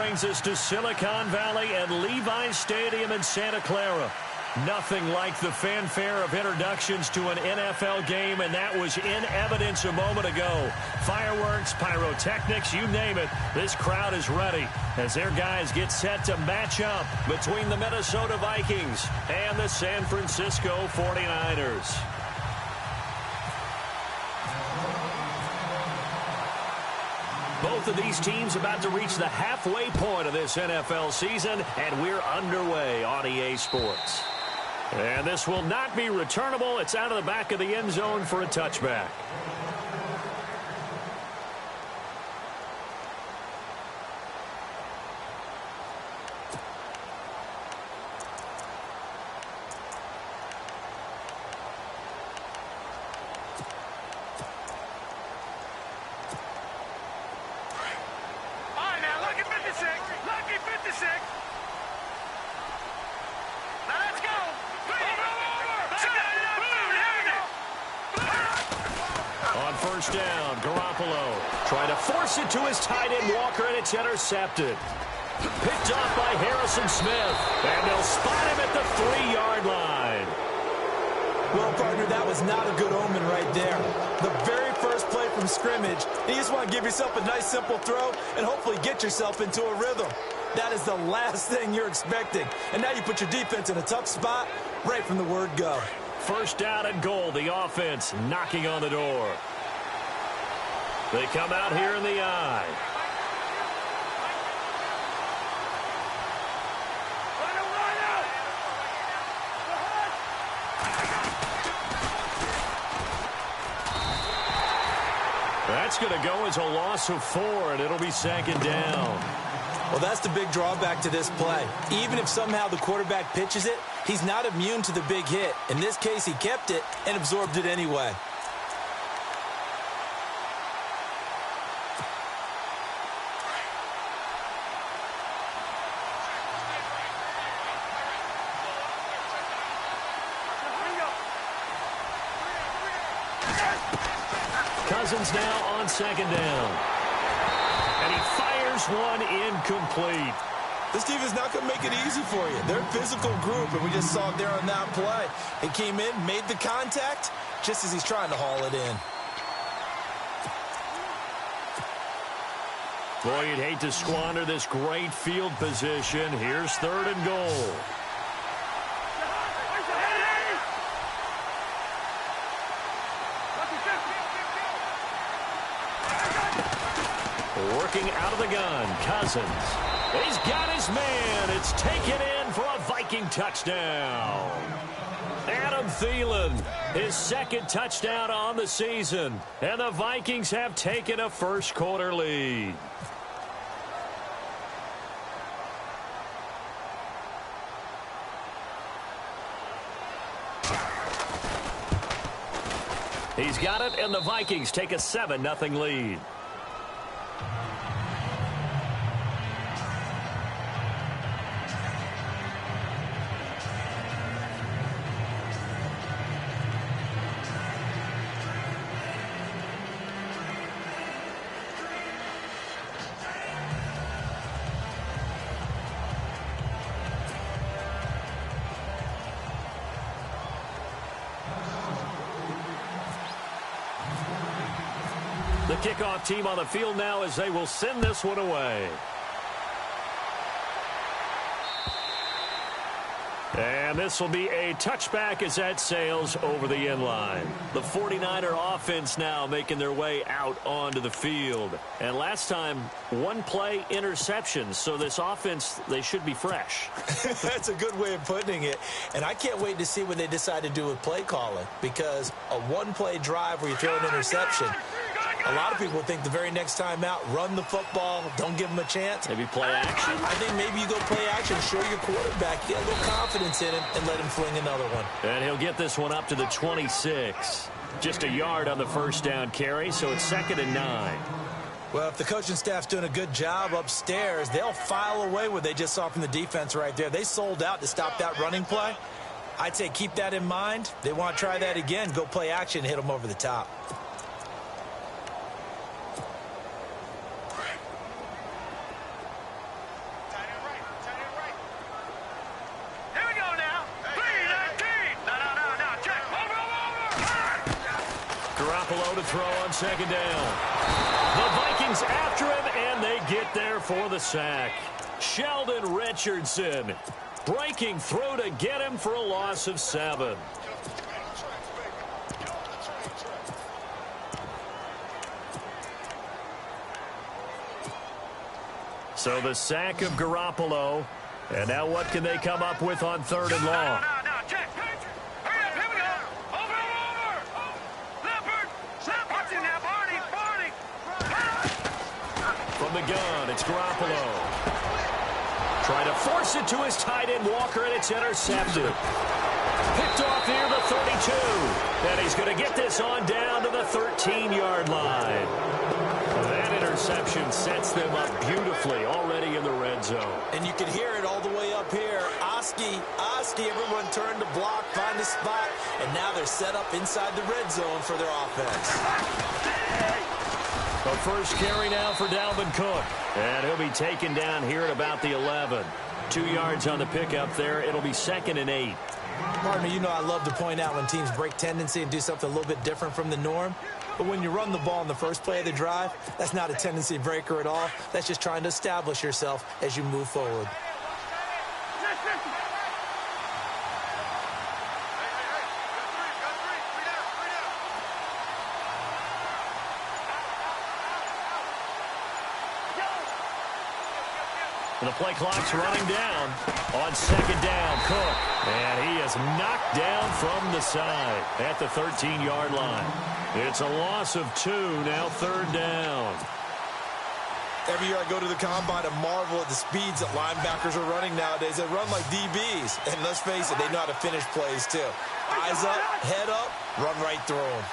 brings us to Silicon Valley and Levi's Stadium in Santa Clara. Nothing like the fanfare of introductions to an NFL game, and that was in evidence a moment ago. Fireworks, pyrotechnics, you name it, this crowd is ready as their guys get set to match up between the Minnesota Vikings and the San Francisco 49ers. Both of these teams about to reach the halfway point of this NFL season, and we're underway on EA Sports. And this will not be returnable. It's out of the back of the end zone for a touchback. First down, Garoppolo trying to force it to his tight end Walker, and it's intercepted. Picked off by Harrison Smith, and they'll spot him at the 3-yard line. Well, partner, that was not a good omen right there. The very first play from scrimmage, you just want to give yourself a nice, simple throw and hopefully get yourself into a rhythm. That is the last thing you're expecting. And now you put your defense in a tough spot right from the word go. First down and goal, the offense knocking on the door. They come out here in the eye. That's going to go as a loss of 4, and it'll be second down. Well, that's the big drawback to this play. Even if somehow the quarterback pitches it, he's not immune to the big hit. In this case, he kept it and absorbed it anyway. Cousins now on second down. And he fires one incomplete. This team is not going to make it easy for you. They're a physical group, and we just saw it there on that play. He came in, made the contact, just as he's trying to haul it in. Boy, you'd hate to squander this great field position. Here's third and goal. Working out of the gun, Cousins. He's got his man. It's taken in for a Viking touchdown. Adam Thielen, his second touchdown on the season. And the Vikings have taken a first-quarter lead. He's got it, and the Vikings take a 7-0 lead. The kickoff team on the field now as they will send this one away. And this will be a touchback as that sails over the end line. The 49er offense now making their way out onto the field. And last time, one play interception. So this offense, they should be fresh. That's a good way of putting it. And I can't wait to see what they decide to do with play calling. Because a one-play drive where you throw an interception, a lot of people think the very next time out, run the football, don't give them a chance. Maybe play action? I think maybe you go play action, show your quarterback, get a little confidence in him, and let him fling another one. And he'll get this one up to the 26. Just a yard on the first down carry, so it's 2nd and 9. Well, if the coaching staff's doing a good job upstairs, they'll file away what they just saw from the defense right there. They sold out to stop that running play. I'd say keep that in mind. They want to try that again, go play action, hit them over the top. to throw on second down. The Vikings after him, and they get there for the sack. Sheldon Richardson breaking through to get him for a loss of 7. So the sack of Garoppolo. And now what can they come up with on 3rd and long? Check. Hurry up, here we go. Over. Leopard. What's in there, Barney? From the gun, it's Garoppolo. Trying to force it to his tight end, Walker, and it's intercepted. Picked off near the 32. And he's going to get this on down to the 13-yard line. That interception sets them up beautifully already in the red zone. And you can hear it all the way up here. Oski, everyone turned to block, find a spot, and now they're set up inside the red zone for their offense. The first carry now for Dalvin Cook. And he'll be taken down here at about the 11. 2 yards on the pickup there. It'll be 2nd and 8. Partner, you know I love to point out when teams break tendency and do something a little bit different from the norm. But when you run the ball in the first play of the drive, that's not a tendency breaker at all. That's just trying to establish yourself as you move forward. The play clock's running down on 2nd down. Cook. And he is knocked down from the side at the 13-yard line. It's a loss of 2, now 3rd down. Every year I go to the combine and marvel at the speeds that linebackers are running nowadays. They run like DBs. And let's face it, they know how to finish plays too. Eyes up, head up, run right through them.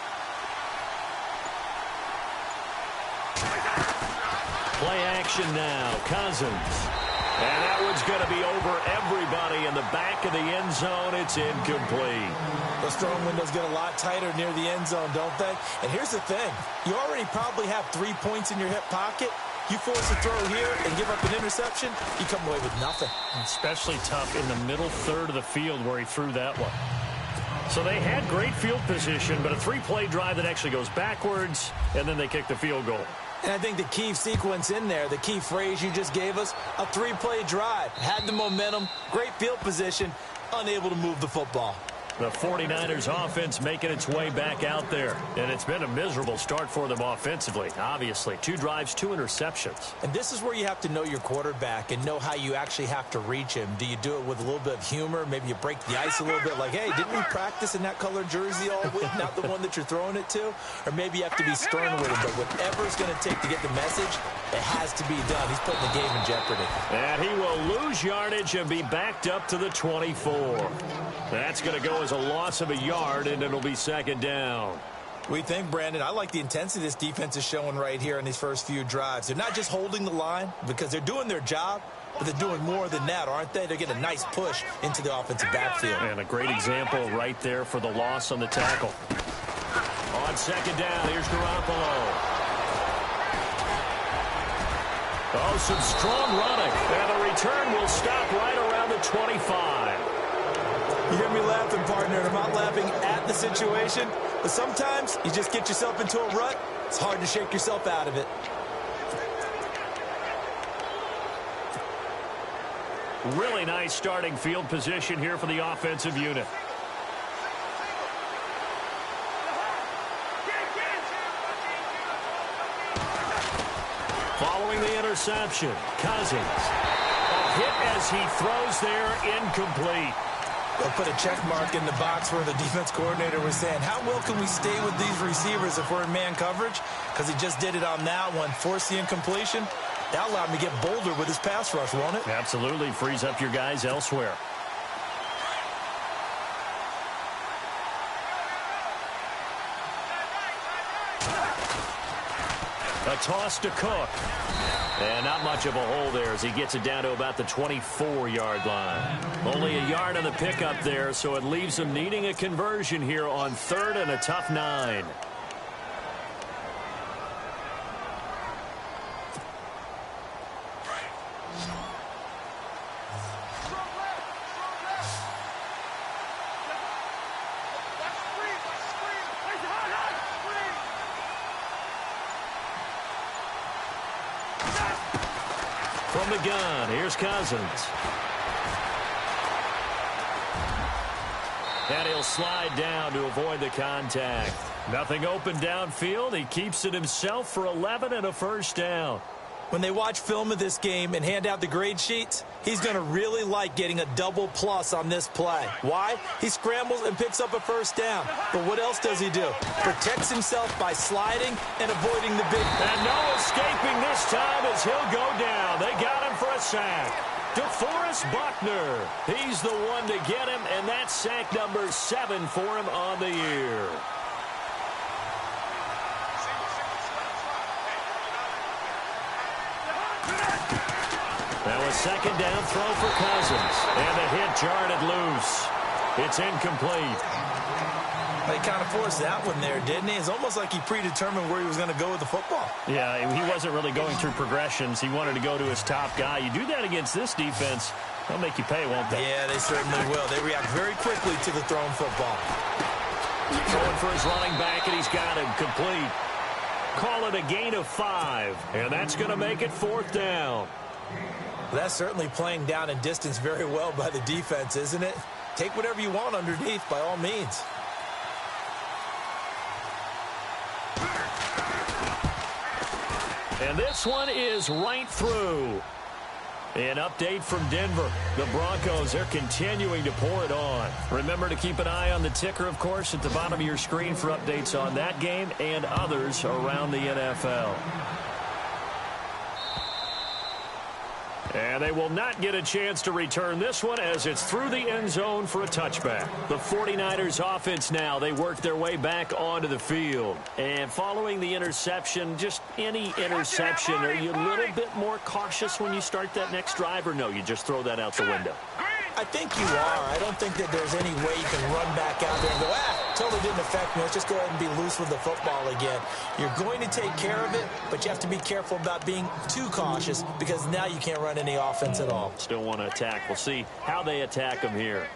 Play action now. Cousins. And that one's going to be over everybody in the back of the end zone. It's incomplete. Those throwing windows get a lot tighter near the end zone, don't they? And here's the thing. You already probably have 3 points in your hip pocket. You force a throw here and give up an interception, you come away with nothing. Especially tough in the middle third of the field where he threw that one. So they had great field position, but a 3-play drive that actually goes backwards, and then they kick the field goal. And I think the key sequence in there, the key phrase you just gave us, a 3-play drive. Had the momentum, great field position, unable to move the football. The 49ers offense making its way back out there. And it's been a miserable start for them offensively, obviously. 2 drives, 2 interceptions. And this is where you have to know your quarterback and know how you actually have to reach him. Do you do it with a little bit of humor? Maybe you break the ice a little bit like, hey, didn't we practice in that color jersey all week, not the one that you're throwing it to? Or maybe you have to be stern with him. But whatever it's going to take to get the message, it has to be done. He's putting the game in jeopardy. And he will lose yardage and be backed up to the 24. That's going to go as a loss of a yard, and it'll be 2nd down. We think, Brandon, I like the intensity this defense is showing right here in these first few drives. They're not just holding the line because they're doing their job, but they're doing more than that, aren't they? They're getting a nice push into the offensive backfield. And a great example right there for the loss on the tackle. On 2nd down, here's Garoppolo. Oh, some strong running. And the return will stop right around the 25. You hear me laughing, partner, and I'm not laughing at the situation, but sometimes you just get yourself into a rut. It's hard to shake yourself out of it. Really nice starting field position here for the offensive unit. Following the interception, Cousins. A hit as he throws there, incomplete. They'll put a check mark in the box where the defense coordinator was saying, how well can we stay with these receivers if we're in man coverage? Because he just did it on that one, forced the incompletion. That allowed him to get bolder with his pass rush, won't it? Absolutely, frees up your guys elsewhere. A toss to Cook. And not much of a hole there as he gets it down to about the 24-yard line. Only a yard on the pickup there, so it leaves him needing a conversion here on 3rd and a tough 9. From the gun, here's Cousins. And he'll slide down to avoid the contact. Nothing open downfield. He keeps it himself for 11 and a first down. When they watch film of this game and hand out the grade sheets, he's going to really like getting a double plus on this play. Why? He scrambles and picks up a first down. But what else does he do? Protects himself by sliding and avoiding the big... And no escaping this time as he'll go down. They got him for a sack. DeForest Buckner. He's the one to get him, and that's sack number 7 for him on the year. Now a second down throw for Cousins. And the hit jarred it loose. It's incomplete. He kind of forced that one there, didn't he? It's almost like he predetermined where he was going to go with the football. Yeah, he wasn't really going through progressions. He wanted to go to his top guy. You do that against this defense, they'll make you pay, won't they? Yeah, they certainly will. They react very quickly to the thrown football. Throwing for his running back, and he's got him complete. Call it a gain of 5, and that's going to make it 4th down. That's certainly playing down and distance very well by the defense, isn't it? Take whatever you want underneath, by all means. And this one is right through. An update from Denver. The Broncos, they're continuing to pour it on. Remember to keep an eye on the ticker, of course, at the bottom of your screen for updates on that game and others around the NFL. And they will not get a chance to return this one as it's through the end zone for a touchback. The 49ers offense now, they work their way back onto the field. And following the interception, just any interception, are you a little bit more cautious when you start that next drive, or no, you just throw that out the window? I think you are. I don't think that there's any way you can run back out there and go, totally didn't affect me. Let's just go ahead and be loose with the football again. You're going to take care of it, but you have to be careful about being too cautious because now you can't run any offense at all. Still want to attack. We'll see how they attack him here.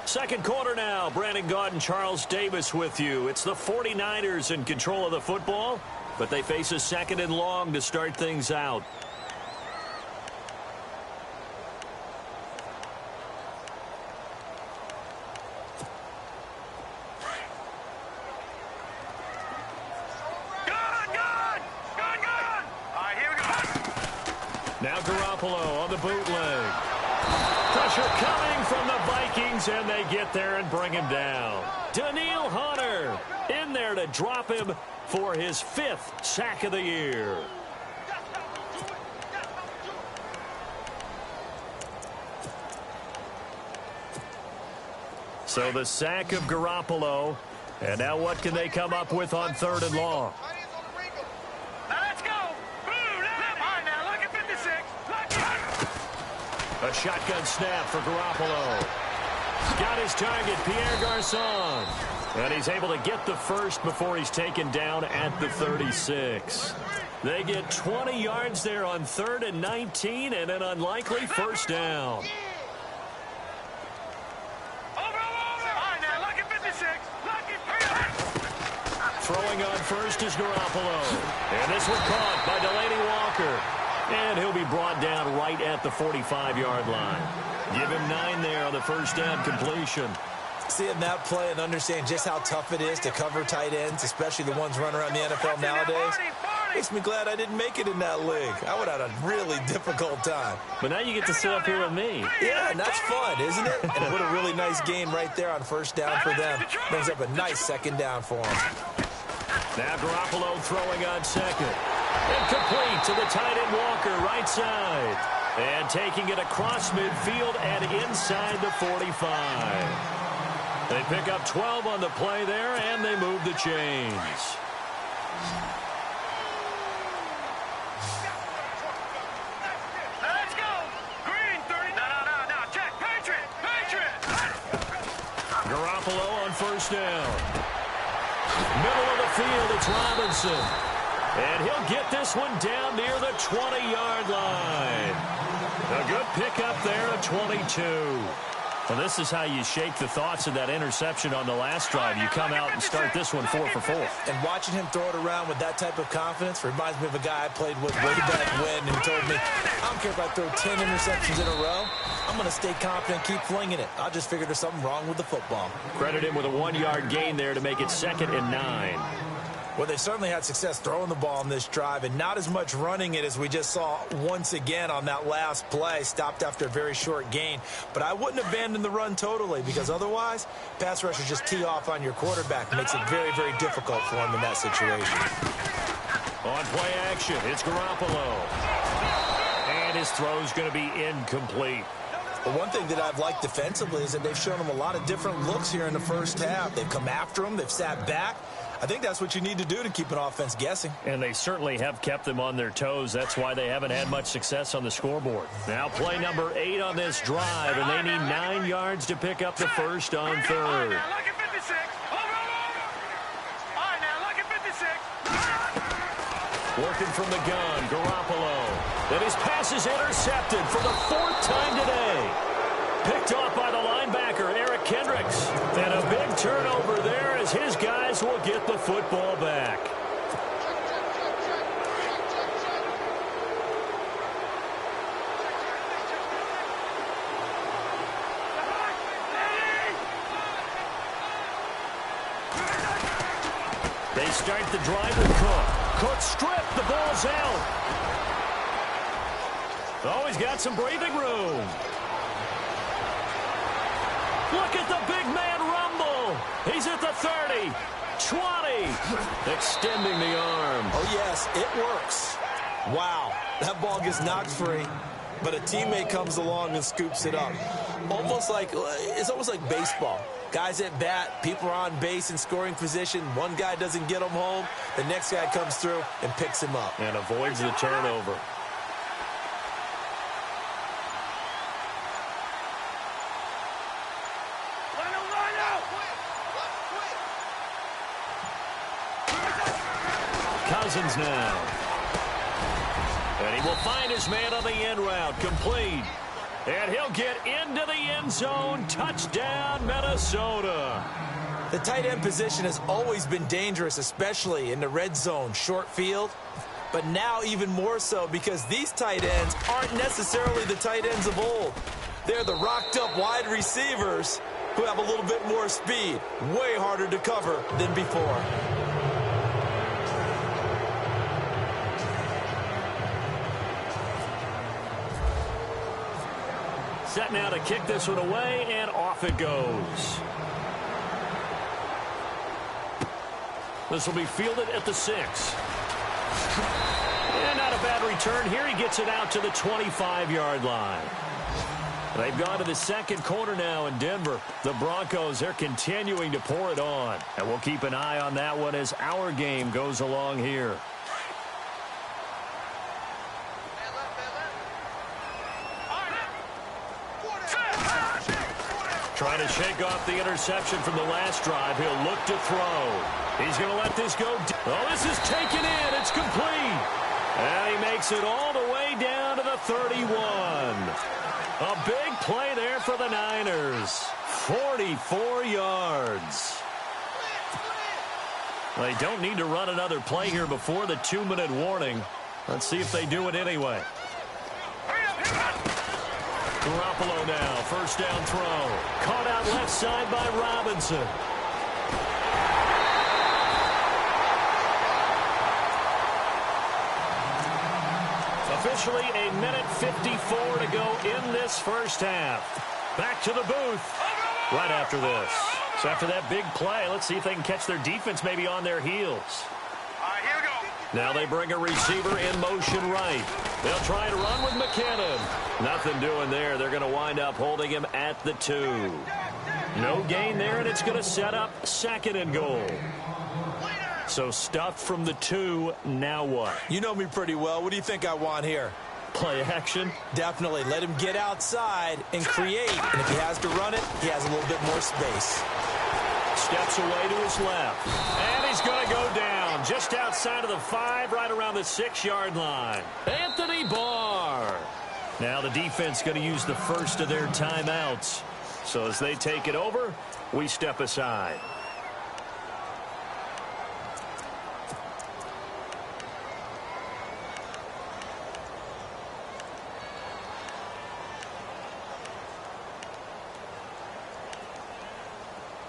Second quarter now. Brandon Gaudin and Charles Davis with you. It's the 49ers in control of the football, but they face a 2nd and long to start things out. Now Garoppolo on the bootleg. Pressure coming from the Vikings, and they get there and bring him down. Daniil Hunter in there to drop him for his 5th sack of the year. So the sack of Garoppolo, and now what can they come up with on 3rd and long? A shotgun snap for Garoppolo. Got his target, Pierre Garçon. And he's able to get the first before he's taken down at the 36. They get 20 yards there on 3rd and 19 and an unlikely first down. Throwing on first is Garoppolo. And this one caught by Delaney Walker. And he'll be brought down right at the 45-yard line. Give him 9 there on the first down completion. Seeing that play and understand just how tough it is to cover tight ends, especially the ones running around the NFL nowadays, makes me glad I didn't make it in that league. I would have had a really difficult time. But now you get to sit up here with me. Yeah, and that's fun, isn't it? And what a really nice game right there on first down for them. Brings up a nice 2nd down for them. Now Garoppolo throwing on 2nd. And complete to the tight end Walker, right side. And taking it across midfield and inside the 45. They pick up 12 on the play there, and they move the chains. Let's go. Green 30. No. Check. Patriot. Garoppolo on first down. Middle of the field, it's Robinson. And he'll get this one down near the 20-yard line. A good pickup there at 22. Well, this is how you shake the thoughts of that interception on the last drive. You come out and start this one 4 for 4. And watching him throw it around with that type of confidence reminds me of a guy I played with way back when who told me, I don't care if I throw 10 interceptions in a row. I'm going to stay confident and keep flinging it. I just figured there's something wrong with the football. Credit him with a 1-yard gain there to make it 2nd and 9. Well, they certainly had success throwing the ball on this drive and not as much running it as we just saw once again on that last play. Stopped after a very short gain. But I wouldn't abandon the run totally because otherwise, pass rushers just tee off on your quarterback. Makes it very, very difficult for him in that situation. On play action, it's Garoppolo. And his throw's going to be incomplete. But one thing that I've liked defensively is that they've shown him a lot of different looks here in the first half. They've come after him. They've sat back. I think that's what you need to do to keep an offense guessing. And they certainly have kept them on their toes. That's why they haven't had much success on the scoreboard. Now play number 8 on this drive, and they need 9 yards to pick up the first on 3rd. Working from the gun, Garoppolo. And his pass is intercepted for the 4th time today. Picked off by the linebacker, Eric Kendricks. And a big turnover there as his guys will get the football back. They start the drive with Cook. Cook stripped. The ball's out. Oh, he's got some breathing room. Look at the big man rumble. He's at the 30, 20, extending the arm. Oh, yes, it works. Wow, that ball gets knocked free, but a teammate comes along and scoops it up. It's almost like baseball. Guys at bat, people are on base in scoring position. One guy doesn't get him home. The next guy comes through and picks him up. And avoids the turnover. Cousins now. And he will find his man on the end route. Complete. And he'll get into the end zone. Touchdown, Minnesota. The tight end position has always been dangerous, especially in the red zone, short field. But now even more so because these tight ends aren't necessarily the tight ends of old. They're the rocked-up wide receivers who have a little bit more speed. Way harder to cover than before. Set now to kick this one away, and off it goes. This will be fielded at the 6. And not a bad return here. He gets it out to the 25-yard line. They've gone to the second quarter now in Denver. The Broncos, they're continuing to pour it on. And we'll keep an eye on that one as our game goes along here. Trying to shake off the interception from the last drive. He'll look to throw. He's going to let this go. Oh, this is taken in. It's complete. And he makes it all the way down to the 31. A big play there for the Niners. 44 yards. They don't need to run another play here before the 2-minute warning. Let's see if they do it anyway. Garoppolo now, first down throw. Caught out left side by Robinson. Officially a minute 54 to go in this first half. Back to the booth right after this. So after that big play, let's see if they can catch their defense maybe on their heels. All right, here we go. Now they bring a receiver in motion right. They'll try to run with McKinnon. Nothing doing there. They're going to wind up holding him at the 2. No gain there, and it's going to set up 2nd and goal. So stuffed from the 2. Now what? You know me pretty well. What do you think I want here? Play action? Definitely. Let him get outside and create. And if he has to run it, he has a little bit more space. Steps away to his left. And he's going to go down. down just outside of the 5, right around the 6-yard line. Anthony Barr. Now the defense going to use the first of their timeouts. So as they take it over, we step aside.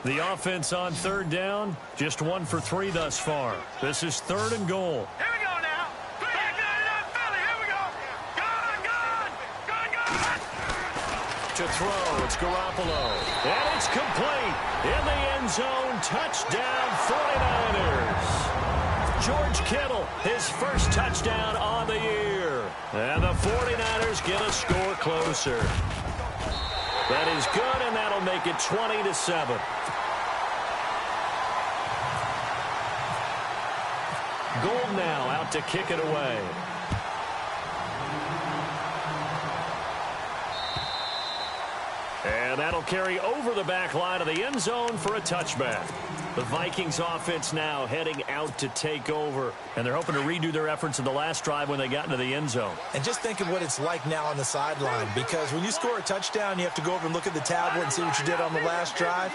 The offense on third down, just 1 for 3 thus far. This is 3rd and goal. Here we go now. Back it up, Philly. Here we go. Gone. To throw, it's Garoppolo. And it's complete. In the end zone, touchdown 49ers. George Kittle, his first touchdown on the year. And the 49ers get a score closer. That is good, and that'll make it 20-7. Gould now out to kick it away. And that'll carry over the back line of the end zone for a touchback. The Vikings offense now heading out to take over. And they're hoping to redo their efforts in the last drive when they got into the end zone. And just think of what it's like now on the sideline. Because when you score a touchdown, you have to go over and look at the tablet and see what you did on the last drive.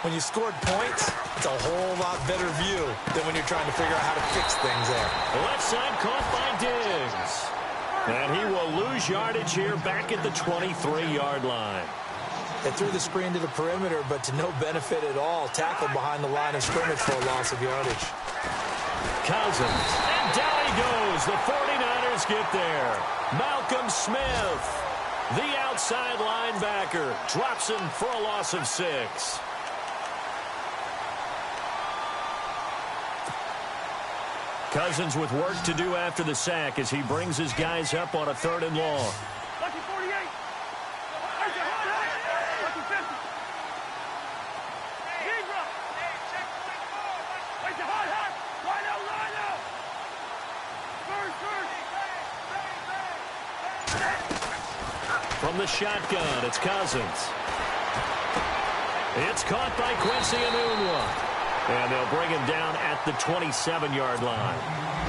When you scored points, it's a whole lot better view than when you're trying to figure out how to fix things there. The left side caught by Diggs. And he will lose yardage here back at the 23-yard line. They threw the screen to the perimeter, but to no benefit at all. Tackled behind the line of scrimmage for a loss of yardage. Cousins. And down he goes. The 49ers get there. Malcolm Smith, the outside linebacker, drops him for a loss of 6. Cousins with work to do after the sack as he brings his guys up on a 3rd and long. Lucky 48. Lucky 50. Ibra. Wait the hot. Line out. First. From the shotgun, it's Cousins. It's caught by Quincy Enunwa. And they'll bring him down at the 27-yard line.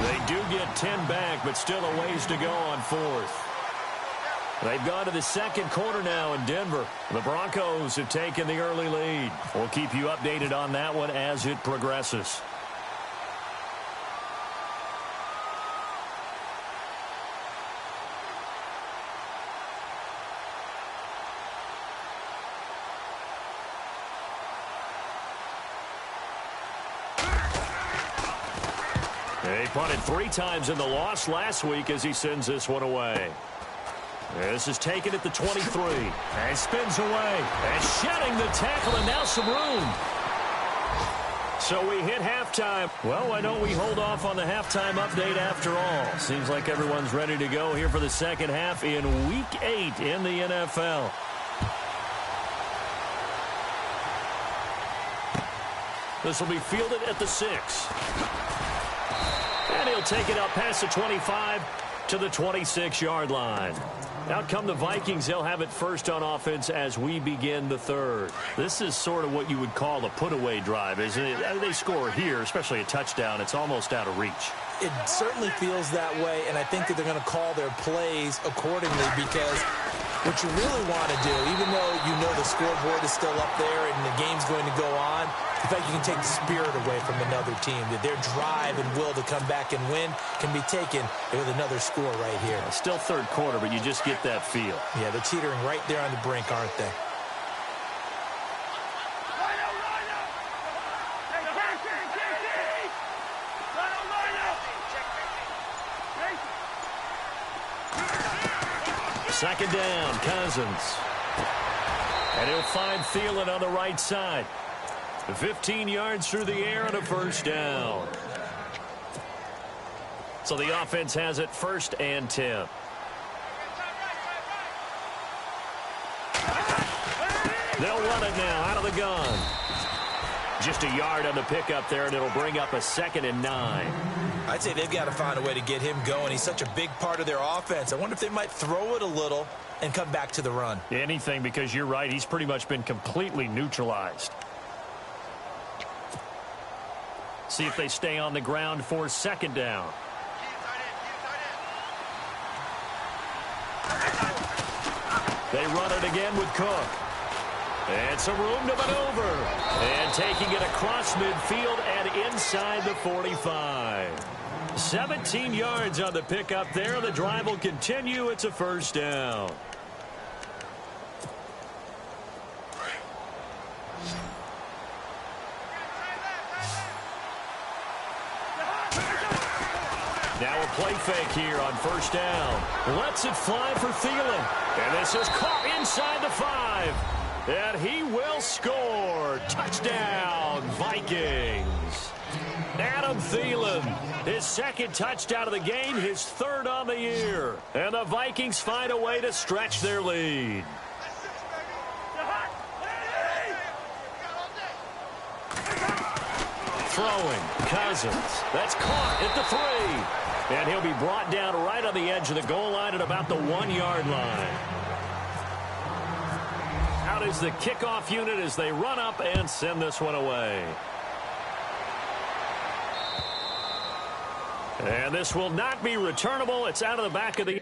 They do get 10 back, but still a ways to go on 4th. They've gone to the second quarter now in Denver. The Broncos have taken the early lead. We'll keep you updated on that one as it progresses. He punted 3 times in the loss last week as he sends this one away. This is taken at the 23. And spins away. And shedding the tackle, and now some room. So we hit halftime. Well, why don't we hold off on the halftime update after all? Seems like everyone's ready to go here for the second half in Week 8 in the NFL. This will be fielded at the 6. And he'll take it up past the 25 to the 26-yard line. Out come the Vikings. They'll have it first on offense as we begin the 3rd. This is sort of what you would call a put-away drive, isn't it? They score here, especially a touchdown. It's almost out of reach. It certainly feels that way, and I think that they're going to call their plays accordingly because what you really want to do, even though you know the scoreboard is still up there and the game's going to go on, in fact, you can take the spirit away from another team. That their drive and will to come back and win can be taken with another score right here. Still 3rd quarter, but you just get that feel. Yeah, they're teetering right there on the brink, aren't they? Second down, Cousins. And he'll find Thielen on the right side. 15 yards through the air and a first down. So the offense has it 1st and 10. They'll run it now out of the gun. Just a yard on the pickup there, and it'll bring up a 2nd and 9. I'd say they've got to find a way to get him going. He's such a big part of their offense. I wonder if they might throw it a little and come back to the run. Anything, because you're right. He's pretty much been completely neutralized. See if they stay on the ground for second down. They run it again with Cook. And some room to maneuver. And taking it across midfield and inside the 45. 17 yards on the pickup there. The drive will continue. It's a first down. Now a play fake here on first down. Lets it fly for Thielen. And this is caught inside the 5. And he will score. Touchdown, Vikings. Adam Thielen, his second touchdown of the game, his third on the year. And the Vikings find a way to stretch their lead. Throwing, Cousins. That's caught at the 3. And he'll be brought down right on the edge of the goal line at about the 1-yard line. Out is the kickoff unit as they run up and send this one away. And this will not be returnable. It's out of the back of the...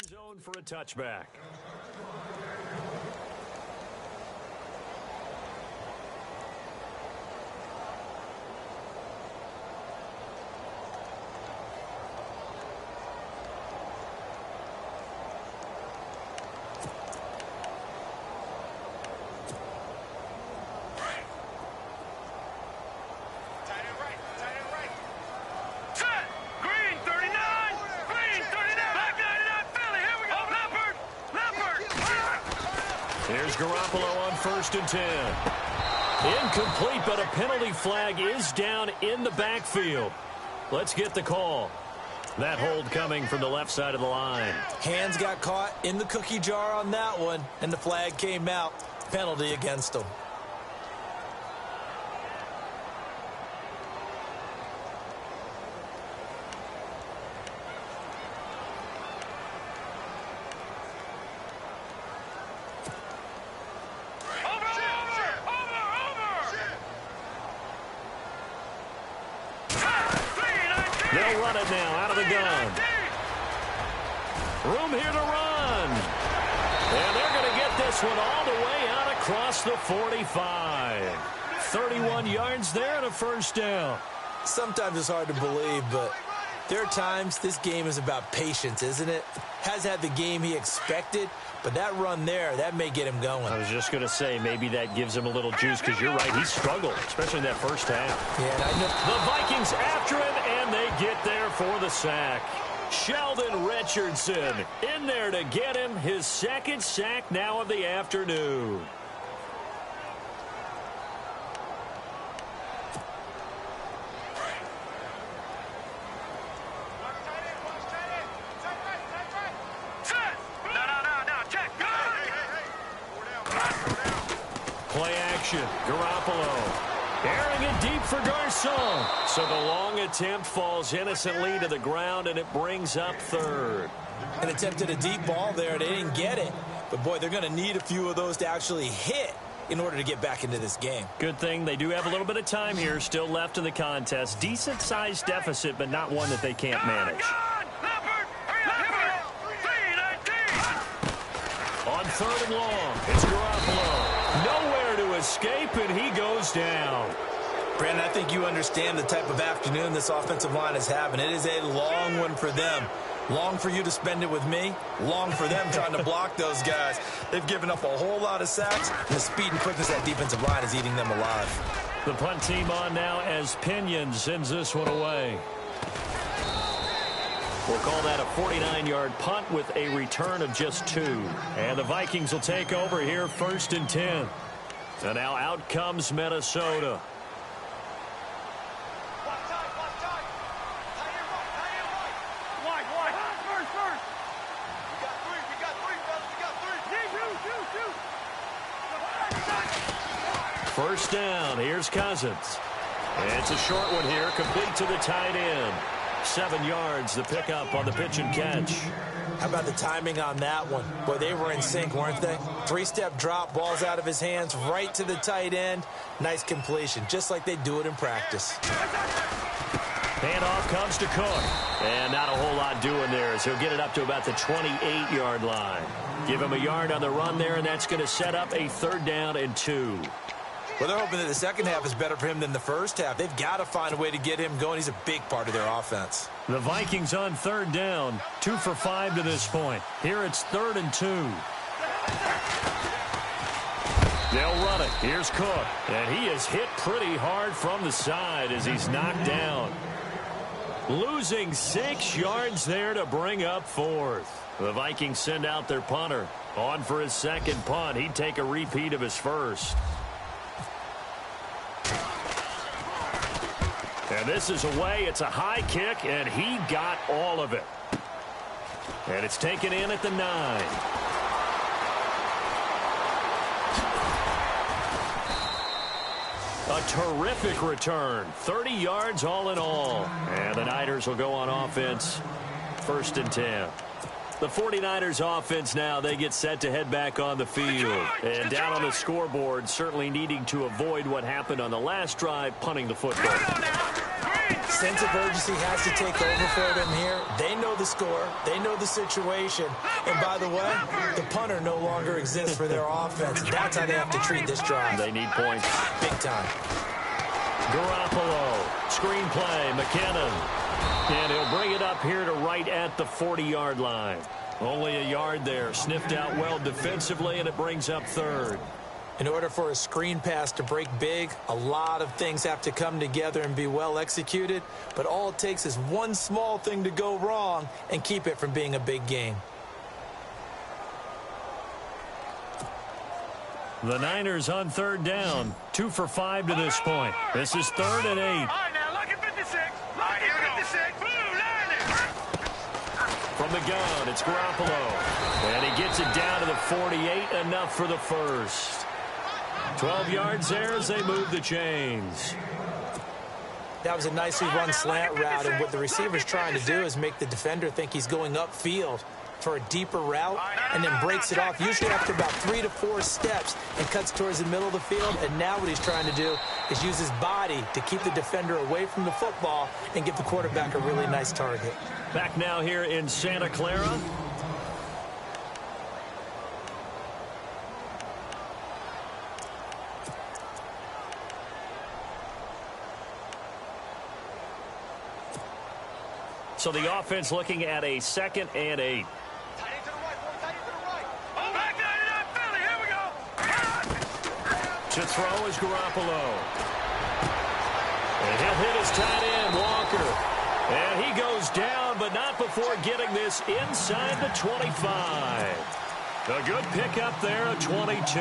End zone for a touchback. Here's Garoppolo on 1st and 10. Incomplete, but a penalty flag is down in the backfield. Let's get the call. That hold coming from the left side of the line. Hands got caught in the cookie jar on that one, and the flag came out. Penalty against him. They'll run it now out of the gun. Room here to run. And they're going to get this one all the way out across the 45. 31 yards there and a first down. Sometimes it's hard to believe, but there are times this game is about patience, isn't it? Has had the game he expected, but that run there, that may get him going. I was just going to say, maybe that gives him a little juice, because you're right, he struggled, especially in that first half. Yeah, and I know the Vikings after him, and they get there for the sack. Sheldon Richardson in there to get him his second sack now of the afternoon. Play action. Garoppolo. Airing it deep for Garcon. So the long attempt falls innocently to the ground, and it brings up third. An attempt at a deep ball there. They didn't get it. But, boy, they're going to need a few of those to actually hit in order to get back into this game. Good thing they do have a little bit of time here still left in the contest. Decent-sized deficit, but not one that they can't manage. On 3rd and long, it's Garoppolo. Nowhere to escape, and he goes down. Brandon, I think you understand the type of afternoon this offensive line is having. It is a long one for them. Long for you to spend it with me. Long for them trying to block those guys. They've given up a whole lot of sacks, and the speed and quickness of that defensive line is eating them alive. The punt team on now as Pinion sends this one away. We'll call that a 49-yard punt with a return of just 2. And the Vikings will take over here 1st and 10. And now out comes Minnesota. First down. Here's Cousins. It's a short one here, complete to the tight end. 7 yards, the pickup on the pitch and catch. How about the timing on that one? Boy, they were in sync, weren't they? 3-step drop, ball's out of his hands, right to the tight end. Nice completion, just like they do it in practice. Handoff comes to Cook. And not a whole lot doing there as he'll get it up to about the 28-yard line. Give him a yard on the run there, and that's going to set up a 3rd down and 2. Well, they're hoping that the second half is better for him than the first half. They've got to find a way to get him going. He's a big part of their offense. The Vikings on 3rd down, 2 for 5 to this point. Here it's 3rd and 2. They'll run it. Here's Cook. And he is hit pretty hard from the side as he's knocked down. Losing 6 yards there to bring up 4th. The Vikings send out their punter. On for his second punt. He'd take a repeat of his first. And this is away. It's a high kick, and he got all of it. And it's taken in at the 9. A terrific return. 30 yards all in all. And the Niners will go on offense. 1st and 10. The 49ers offense now, they get set to head back on the field. And down on the scoreboard, certainly needing to avoid what happened on the last drive, punting the football. Sense of urgency has to take over for them here. They know the score. They know the situation. And by the way, the punter no longer exists for their offense. That's how they have to treat this drive. They need points. Big time. Garoppolo. Screen play. McKinnon. And he'll bring it up here to right at the 40-yard line. Only a yard there. Sniffed out well defensively, and it brings up 3rd. In order for a screen pass to break big, a lot of things have to come together and be well executed. But all it takes is one small thing to go wrong and keep it from being a big game. The Niners on 3rd down. 2 for 5 to this point. This is 3rd and 8. All right, now look at 56. Look at 56. Blue line. From the gun, it's Garoppolo. And he gets it down to the 48, enough for the first. 12 yards there as they move the chains. That was a nicely run slant route, and what the receiver's trying to do is make the defender think he's going upfield for a deeper route and then breaks it off, usually after about 3 to 4 steps, and cuts towards the middle of the field. And now what he's trying to do is use his body to keep the defender away from the football and give the quarterback a really nice target. Back now here in Santa Clara. So the offense looking at a 2nd and 8. To throw is Garoppolo. And he'll hit his tight end, Walker. And he goes down, but not before getting this inside the 25. A good pickup there at 22.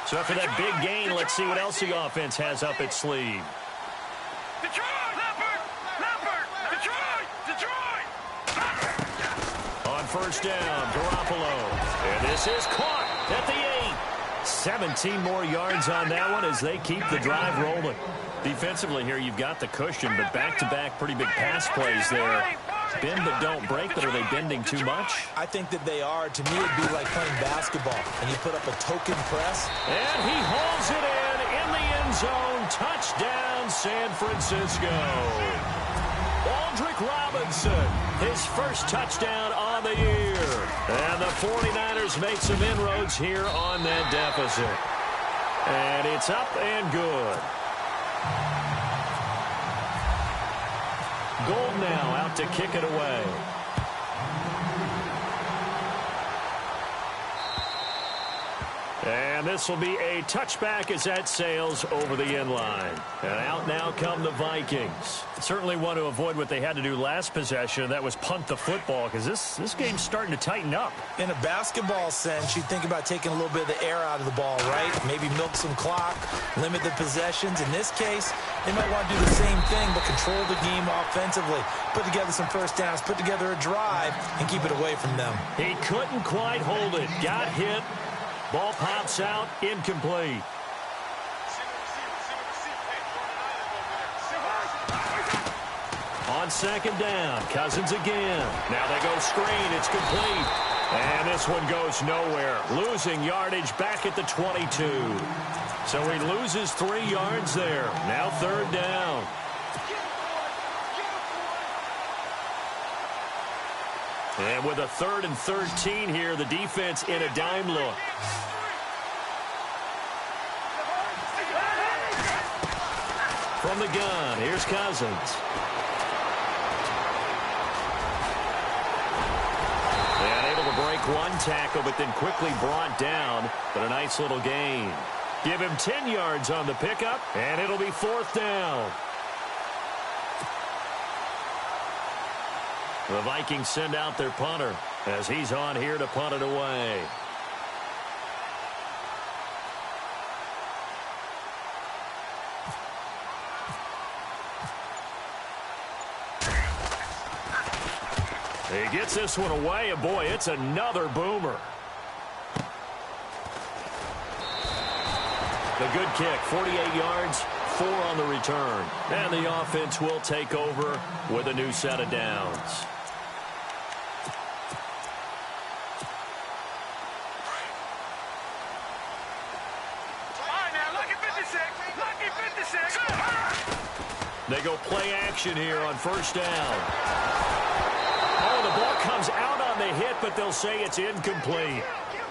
So after that big gain, let's see what else the offense has up its sleeve. Detroit! Leopard! Detroit! On 1st down, Garoppolo. And this is caught at the 8. 17 more yards on that one as they keep the drive rolling. Defensively here, you've got the cushion, but back-to-back pretty big pass plays there. Bend but don't break, but are they bending too much? I think that they are. To me, it'd be like playing basketball, and you put up a token press. And he hauls it in the end zone. Touchdown, San Francisco. Aldrick Robinson, his first touchdown on the year. And the 49ers make some inroads here on that deficit. And it's up and good. Gold now out to kick it away. And this will be a touchback as that sails over the end line. And out now come the Vikings. Certainly want to avoid what they had to do last possession, and that was punt the football, because this game's starting to tighten up. In a basketball sense, you'd think about taking a little bit of the air out of the ball, right? Maybe milk some clock, limit the possessions. In this case, they might want to do the same thing, but control the game offensively. Put together some first downs, put together a drive, and keep it away from them. He couldn't quite hold it. Got hit. Ball pops out, incomplete. On second down, Cousins again. Now they go screen, it's complete. And this one goes nowhere. Losing yardage back at the 22. So he loses 3 yards there. Now third down. And with a 3rd and 13 here, the defense in a dime look. From the gun, here's Cousins. And able to break one tackle, but then quickly brought down. But a nice little gain. Give him 10 yards on the pickup, and it'll be 4th down. The Vikings send out their punter as he's on here to punt it away. He gets this one away, and boy, it's another boomer. The good kick, 48 yards, 4 on the return. And the offense will take over with a new set of downs. They go play action here on first down. Oh, the ball comes out on the hit, but they'll say it's incomplete.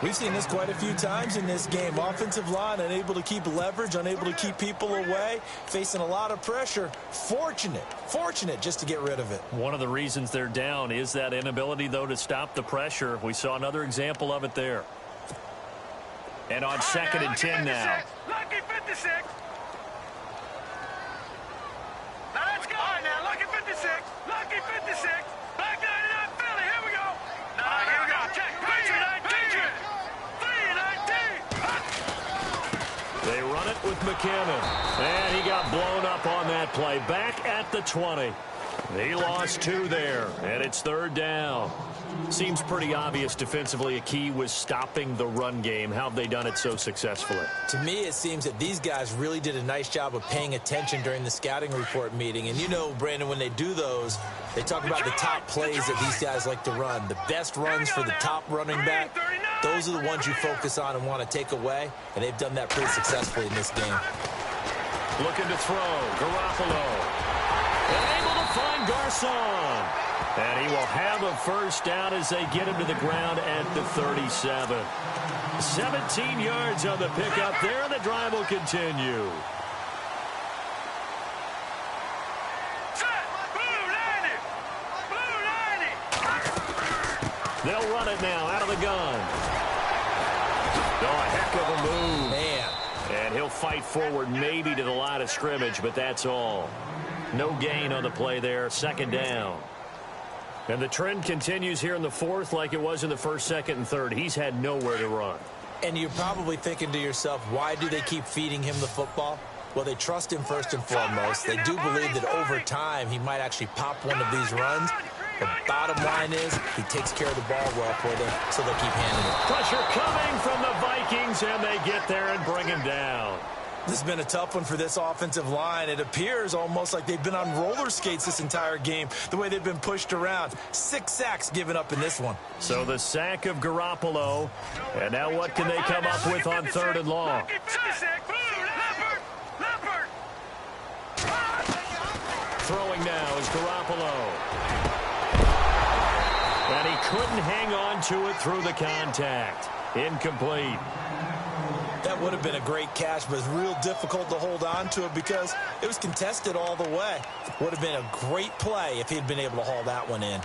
We've seen this quite a few times in this game. Offensive line unable to keep leverage, unable to keep people away, facing a lot of pressure. Fortunate just to get rid of it. One of the reasons they're down is that inability, though, to stop the pressure. We saw another example of it there. And on 2nd and 10 now. Lucky 56. Now let's go. All right, now, lucky 56. Lucky 56. Back 99 Philly. Here we go. Here we go. Check. 3-19. They run it with McKinnon. And he got blown up on that play. Back at the 20. He lost 2 there. And it's 3rd down. Seems pretty obvious defensively a key was stopping the run game. How have they done it so successfully? To me, it seems that these guys really did a nice job of paying attention during the scouting report meeting. And you know, Brandon, when they do those, they talk about the top plays that these guys like to run. The best runs for the top running back, those are the ones you focus on and want to take away. And they've done that pretty successfully in this game. Looking to throw. Garoppolo. And able to find Garcon. And he will have a first down as they get him to the ground at the 37. 17 yards on the pickup there, and the drive will continue. They'll run it now out of the gun. Oh, a heck of a move. Man. And he'll fight forward maybe to the line of scrimmage, but that's all. No gain on the play there. 2nd down. And the trend continues here in the 4th like it was in the 1st, 2nd, and 3rd. He's had nowhere to run. And you're probably thinking to yourself, why do they keep feeding him the football? Well, they trust him first and foremost. They do believe that over time he might actually pop one of these runs. The bottom line is he takes care of the ball well for them, so they'll keep handing it. Pressure coming from the Vikings, and they get there and bring him down. This has been a tough one for this offensive line. It appears almost like they've been on roller skates this entire game, the way they've been pushed around. 6 sacks given up in this one. So the sack of Garoppolo. And now what can they come up with on 3rd and long? Throwing now is Garoppolo. And he couldn't hang on to it through the contact. Incomplete. That would have been a great catch, but it's real difficult to hold on to it because it was contested all the way. Would have been a great play if he'd been able to haul that one in.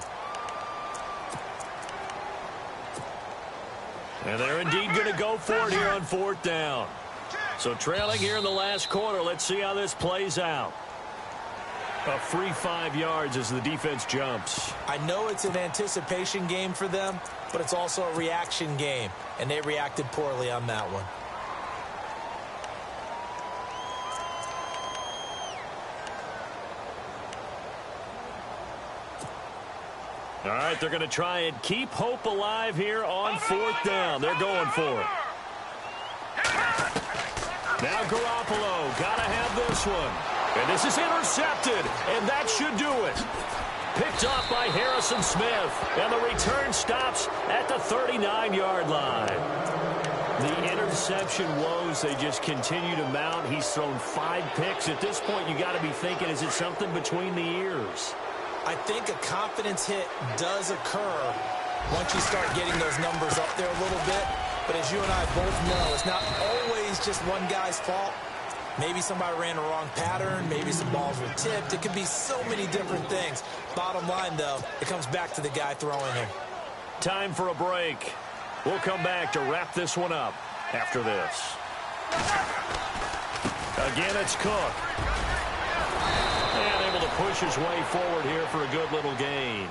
And they're indeed going to go for it here on 4th down. So trailing here in the last quarter. Let's see how this plays out. A free 5 yards as the defense jumps. I know it's an anticipation game for them, but it's also a reaction game, and they reacted poorly on that one. All right, they're going to try and keep hope alive here on 4th down. They're going for it. Now Garoppolo, got to have this one. And this is intercepted, and that should do it. Picked off by Harrison Smith, and the return stops at the 39-yard line. The interception woes, they just continue to mount. He's thrown 5 picks. At this point, you got to be thinking, is it something between the ears? I think a confidence hit does occur once you start getting those numbers up there a little bit. But as you and I both know, it's not always just one guy's fault. Maybe somebody ran a wrong pattern. Maybe some balls were tipped. It could be so many different things. Bottom line, though, it comes back to the guy throwing them. Time for a break. We'll come back to wrap this one up after this. Again, it's Cook. And able to push his way forward here for a good little gain.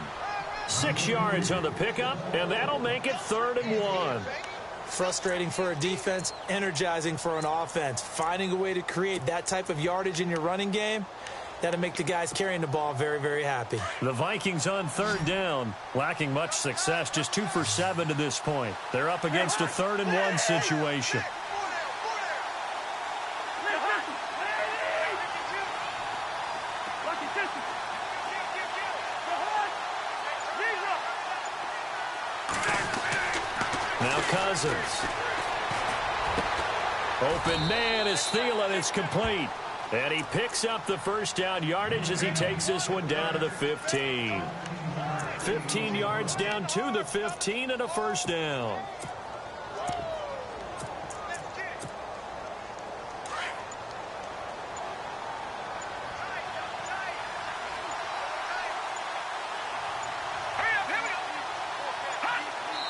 6 yards on the pickup, and that'll make it 3rd and 1. Frustrating for a defense, energizing for an offense. Finding a way to create that type of yardage in your running game, that'll make the guys carrying the ball very, very happy. The Vikings on 3rd down, lacking much success, just 2 for 7 to this point. They're up against a 3rd and 1 situation. Now Cousins. Open man is Thielen. It's complete. And he picks up the first down yardage as he takes this one down to the 15. 15 yards down to the 15 and a first down.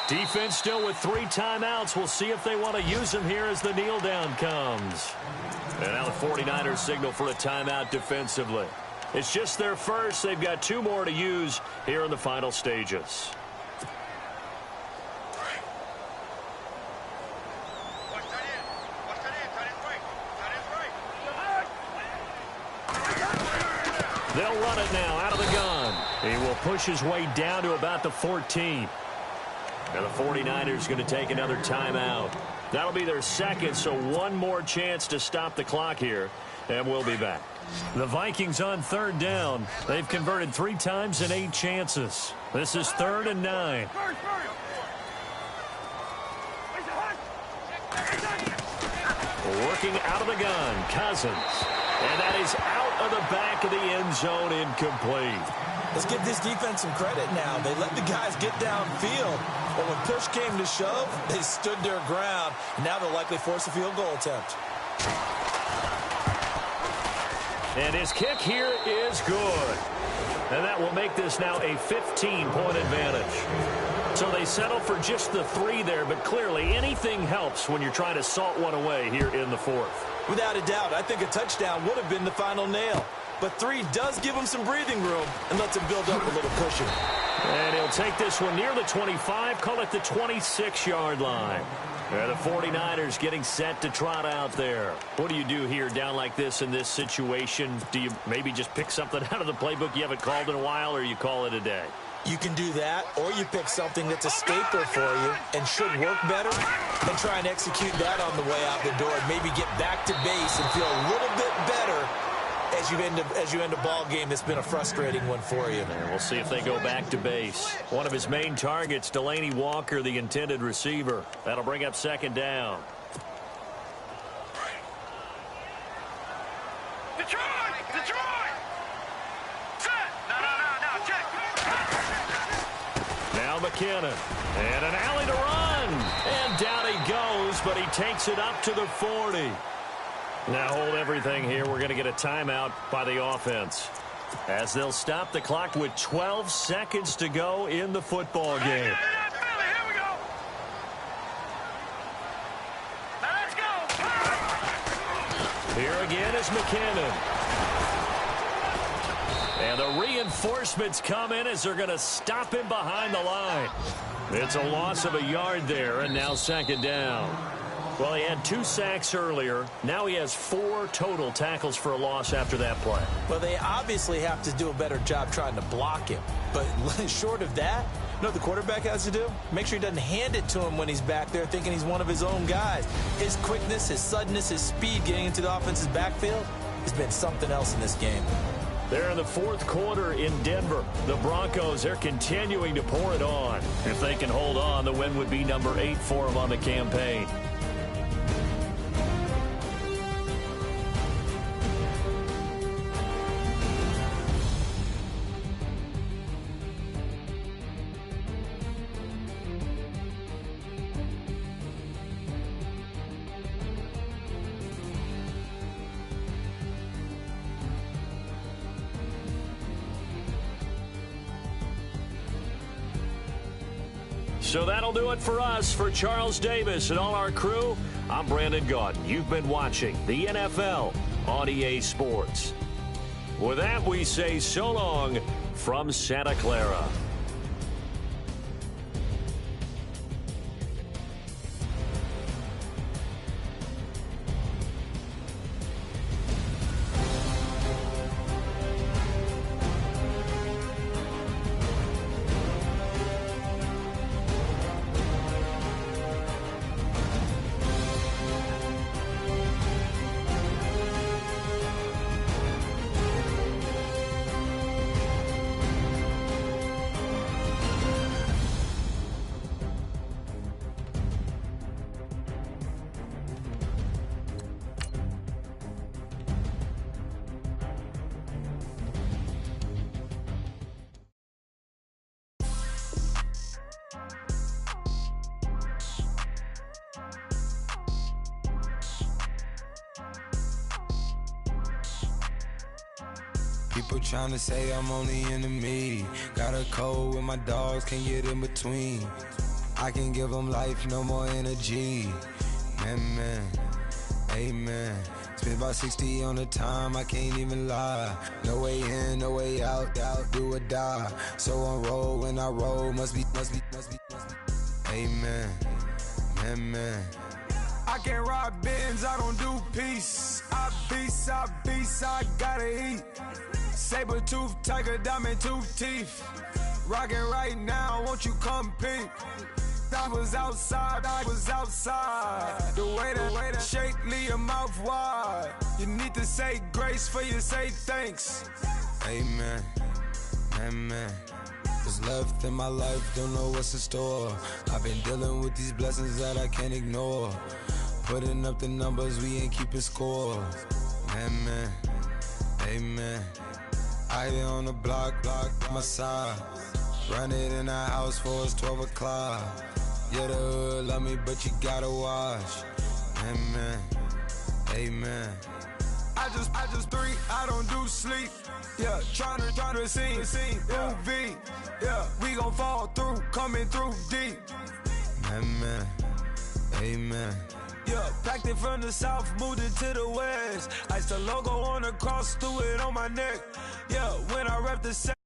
Defense still with 3 timeouts. We'll see if they want to use them here as the kneel down comes. And now the 49ers signal for a timeout defensively. It's just their first. They've got 2 more to use here in the final stages. They'll run it now out of the gun. He will push his way down to about the 14. And the 49ers going to take another timeout. That'll be their second, so 1 more chance to stop the clock here, and we'll be back. The Vikings on 3rd down. They've converted 3 times in 8 chances. This is 3rd and 9. Working out of the gun, Cousins. And that is out of the back of the end zone, incomplete. Let's give this defense some credit now. They let the guys get downfield. But when push came to shove, they stood their ground. And now they'll likely force a field goal attempt. And his kick here is good. And that will make this now a 15-point advantage. So they settle for just the 3 there, but clearly anything helps when you're trying to salt one away here in the 4th. Without a doubt, I think a touchdown would have been the final nail. But 3 does give him some breathing room and lets him build up a little cushion. And he'll take this one near the 25, call it the 26-yard line. And the 49ers getting set to trot out there. What do you do here down like this in this situation? Do you maybe just pick something out of the playbook you haven't called in a while, or you call it a day? You can do that, or you pick something that's a staple for you and should work better and try and execute that on the way out the door and maybe get back to base and feel a little bit better as you end a ball game that's been a frustrating one for you. And we'll see if they go back to base. One of his main targets, Delaney Walker, the intended receiver. That'll bring up 2nd down. Detroit! Set! No, check! Now McKinnon. And an alley to run. And down he goes, but he takes it up to the 40. Now hold everything here. We're going to get a timeout by the offense, as they'll stop the clock with 12 seconds to go in the football game. Here again is McKinnon. And the reinforcements come in as they're going to stop him behind the line. It's a loss of a yard there, and now second down. Well, he had 2 sacks earlier. Now he has 4 total tackles for a loss after that play. Well, they obviously have to do a better job trying to block him. But short of that, you know what the quarterback has to do? Make sure he doesn't hand it to him when he's back there thinking he's one of his own guys. His quickness, his suddenness, his speed getting into the offense's backfield has been something else in this game. They're in the 4th quarter in Denver. The Broncos are continuing to pour it on. If they can hold on, the win would be number 8 for them on the campaign. So that'll do it for us. For Charles Davis and all our crew, I'm Brandon Gaudin. You've been watching the NFL on EA Sports. With that, we say so long from Santa Clara. People trying to say I'm only enemy. Got a code with my dogs, can't get in between. I can give them life, no more energy. Man, amen. Spent about 60 on the time, I can't even lie. No way in, no way out, do or die. So on roll, when I roll, must be. Amen, man. I can't ride Benz, I don't do peace. I beast, I gotta eat. Saber tooth, tiger, diamond tooth teeth. Rockin' right now, won't you come peep? I was outside. The way that shake, leave your mouth wide. You need to say grace for you say thanks. Amen, amen. What's left in my life, don't know what's in store. I've been dealing with these blessings that I can't ignore. Putting up the numbers, we ain't keeping score. Amen, amen. I been on the block, my side. Run it in the house for it's 12 o'clock. Yeah, the hood love me, but you gotta watch. Amen, amen. I just three, I don't do sleep. Yeah, trying to sing, UV. Yeah, we gon' fall through, coming through deep. Amen, amen. Yeah, packed it from the south, moved it to the west. Iced the logo on the cross, threw it on my neck. Yeah, when I rep the set.